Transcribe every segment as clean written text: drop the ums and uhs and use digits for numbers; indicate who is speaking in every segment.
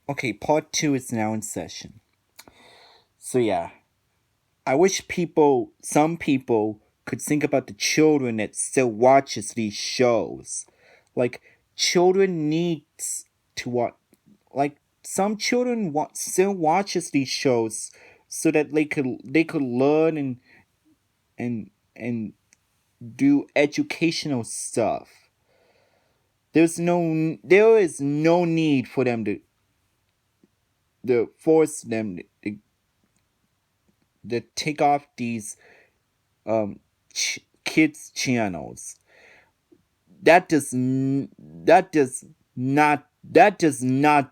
Speaker 1: Okay, part 2 is now in session. So yeah, I wish some people could think about the children that still watches these shows. Like, children needs to watch, like, some children still watches these shows so that they could learn and do educational stuff. There is no need for them to force them to take off these kids channels. That does not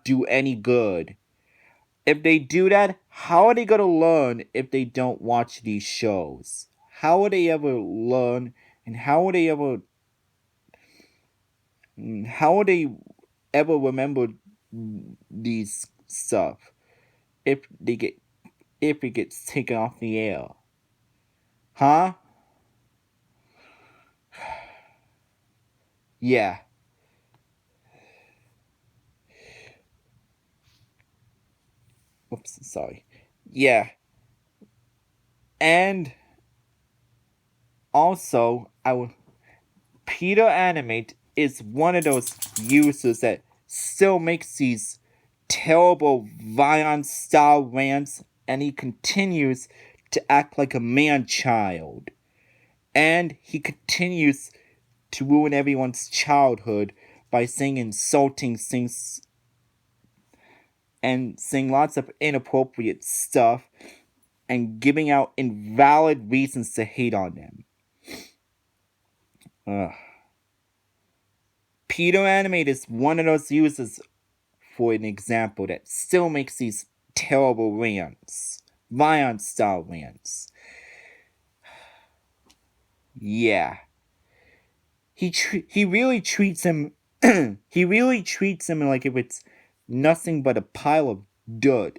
Speaker 1: do any good. If they do that, how are they gonna learn if they don't watch these shows? How will they ever learn, and how will they ever remember these stuff if they get if it gets taken off the air? Huh? Yeah. Oops, sorry. Yeah. And also, Peter Animate is one of those users that still makes these terrible Vion style rants, and he continues to act like a man child. And he continues to ruin everyone's childhood by saying insulting things and saying lots of inappropriate stuff and giving out invalid reasons to hate on them. Ugh. Peter Animate is one of those users, for an example, that still makes these terrible rants. Vion style rants. Yeah. He really treats him he really treats him like if it's nothing but a pile of dirt.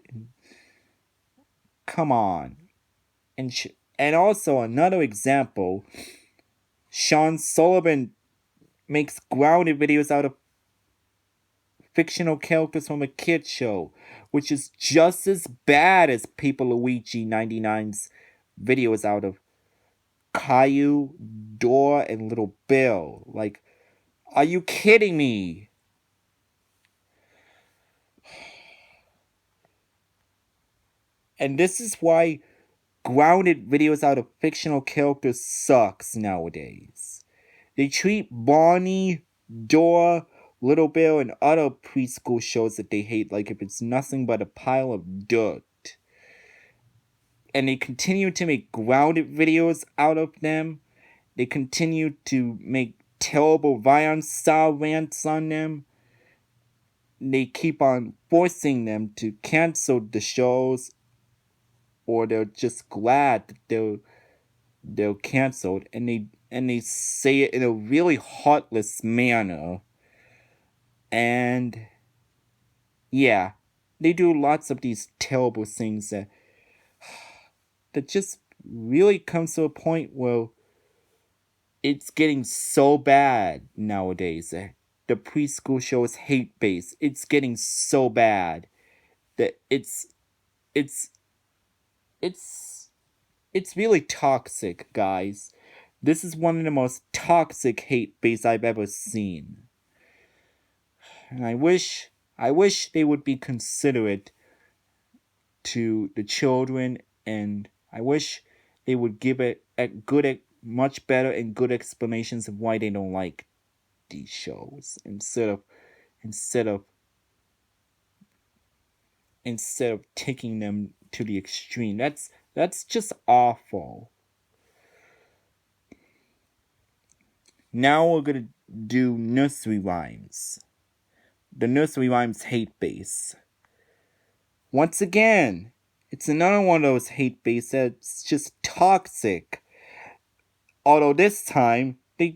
Speaker 1: Come on. And also another example, Sean Sullivan makes grounded videos out of fictional characters from a kid show, which is just as bad as Paper Luigi 99's videos out of Caillou, Dora, and Little Bill. Like, are you kidding me? And this is why grounded videos out of fictional characters sucks nowadays. They treat Bonnie, Dora, Little Bill, and other preschool shows that they hate like if it's nothing but a pile of dirt. And they continue to make grounded videos out of them. They continue to make terrible Vion style rants on them. They keep on forcing them to cancel the shows, or they're just glad that they're canceled, and they say it in a really heartless manner. And yeah, they do lots of these terrible things that just really comes to a point where it's getting so bad nowadays. The preschool show is Hatebase. It's getting so bad that it's it's it's really toxic, guys. This is one of the most toxic Hatebase I've ever seen. And I wish they would be considerate to the children, and I wish they would give it much better and good explanations of why they don't like these shows instead of instead of taking them to the extreme. That's just awful. Now we're gonna do nursery rhymes. The nursery rhymes Hatebase. Once again, it's another one of those Hatebase that's just toxic. Although this time they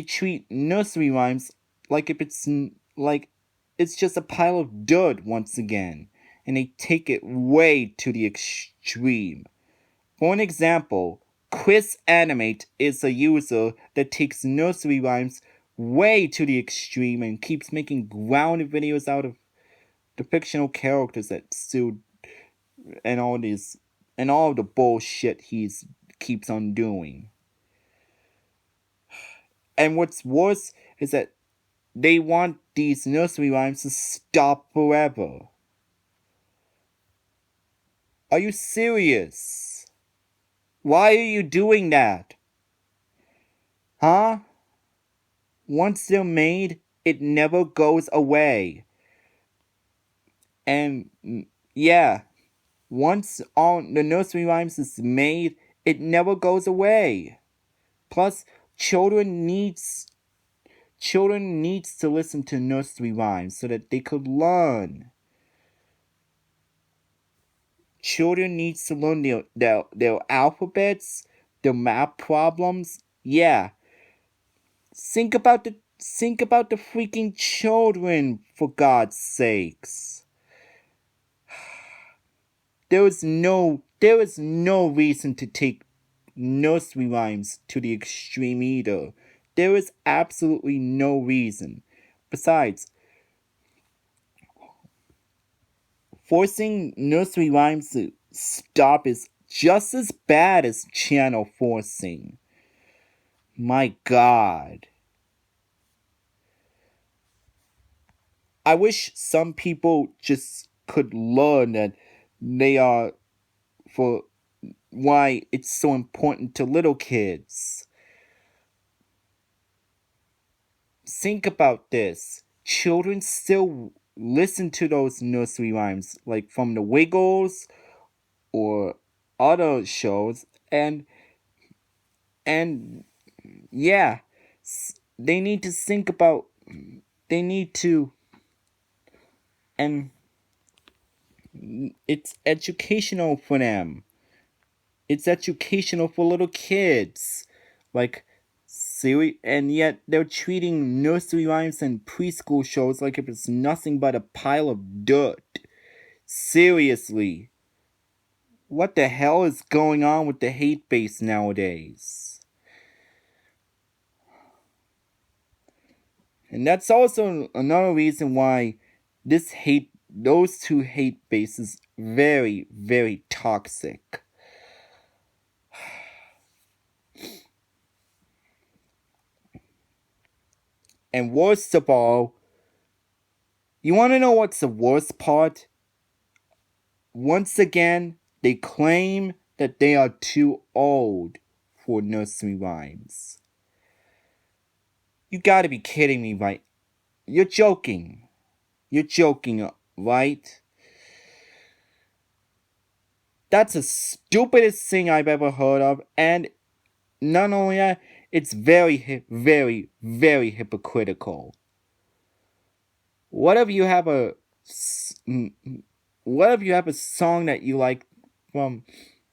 Speaker 1: treat nursery rhymes like if it's just a pile of dirt once again, and they take it way to the extreme. For an example, Chris Animate is a user that takes nursery rhymes way to the extreme and keeps making grounded videos out of the fictional characters that still and all the bullshit he's keeps on doing. And what's worse is that they want these nursery rhymes to stop forever. Are you serious? Why are you doing that? Huh? Once they're made, it never goes away. And yeah, once all the nursery rhymes is made, it never goes away. Plus, children needs to listen to nursery rhymes so that they could learn. Children needs to learn their alphabets, their math problems. Yeah. Think about the freaking children, for God's sakes. There is no reason to take nursery rhymes to the extreme either. There is absolutely no reason. Besides, forcing nursery rhymes to stop is just as bad as channel forcing. My God. I wish some people just could learn that they are for why it's so important to little kids. Think about this. Children still listen to those nursery rhymes, like from the Wiggles or other shows, and yeah, they need to think about, they need to, and it's educational for them. It's educational for little kids. Like, and yet they're treating nursery rhymes and preschool shows like if it's nothing but a pile of dirt. Seriously. What the hell is going on with the Hatebase nowadays? And that's also another reason why those two hate bases very, very toxic. And worst of all, you want to know what's the worst part? Once again, they claim that they are too old for nursery rhymes. You gotta be kidding me, right? You're joking. You're joking, right? That's the stupidest thing I've ever heard of, and not only that, it's very, very, very hypocritical. What if you have a song that you like from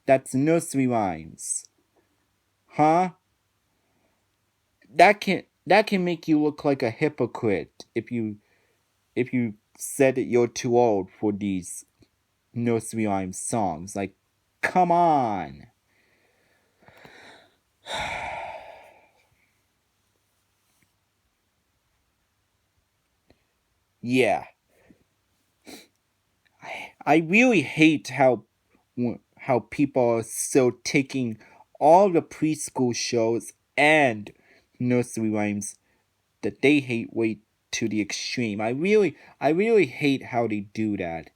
Speaker 1: that's nursery rhymes? Huh? That can make you look like a hypocrite if you said that you're too old for these nursery rhyme songs. Like, come on. Yeah. I really hate how people are still taking all the preschool shows and nursery rhymes that they hate way to the extreme. I really hate how they do that.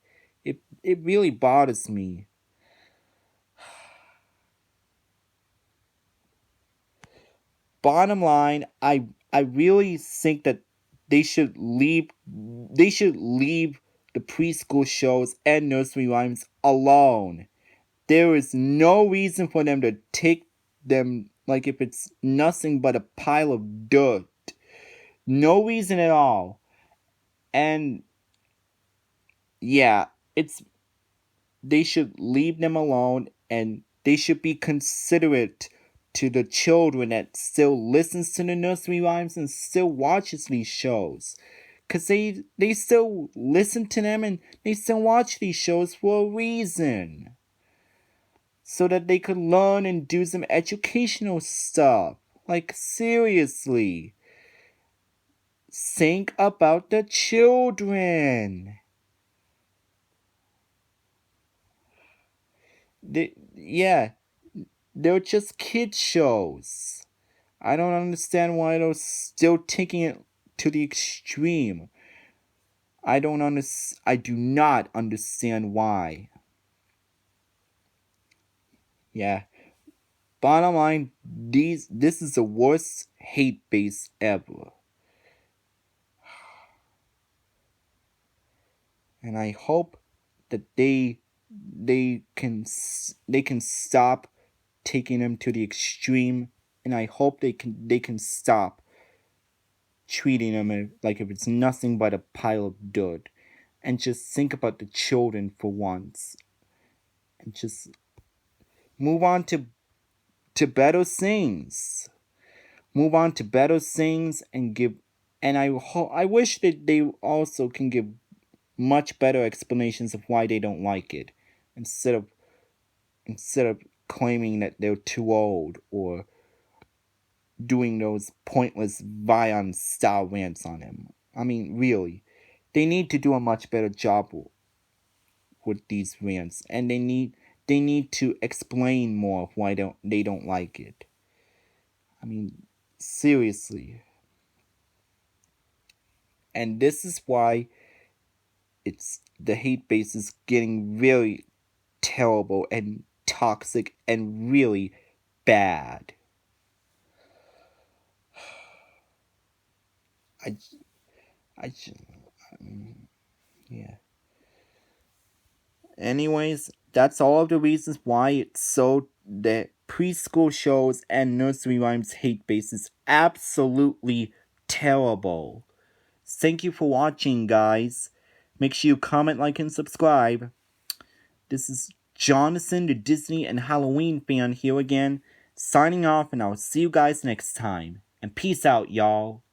Speaker 1: It really bothers me. Bottom line, I really think that they should leave the preschool shows and nursery rhymes alone. There is no reason for them to take them like if it's nothing but a pile of dirt. No reason at all. And yeah, they should leave them alone, and they should be considerate to the children that still listens to the nursery rhymes and still watches these shows. Because they still listen to them and they still watch these shows for a reason. So that they could learn and do some educational stuff. Like, seriously. Think about the children. Yeah, they're just kid shows. I don't understand why they're still taking it to the extreme. I do not understand why. Yeah. Bottom line, this is the worst hate base ever. And I hope that they can stop taking them to the extreme, and I hope they can stop treating them like if it's nothing but a pile of dirt, and just think about the children for once, and just move on to better things. Move on to better things and give. And I wish that they also can give much better explanations of why they don't like it, instead of instead of claiming that they're too old or doing those pointless Vion style rants on him. I mean, really, they need to do a much better job with these rants, and they need to explain more of why they don't like it. I mean, seriously. And this is why it's the hate base is getting really terrible and toxic and really bad. I, I, yeah. Anyways, that's all of the reasons why it's so that preschool shows and nursery rhymes hate base is absolutely terrible. Thank you for watching, guys. Make sure you comment, like, and subscribe. This is Jonathan, the Disney and Halloween fan, here again, signing off, and I'll see you guys next time. And peace out, y'all.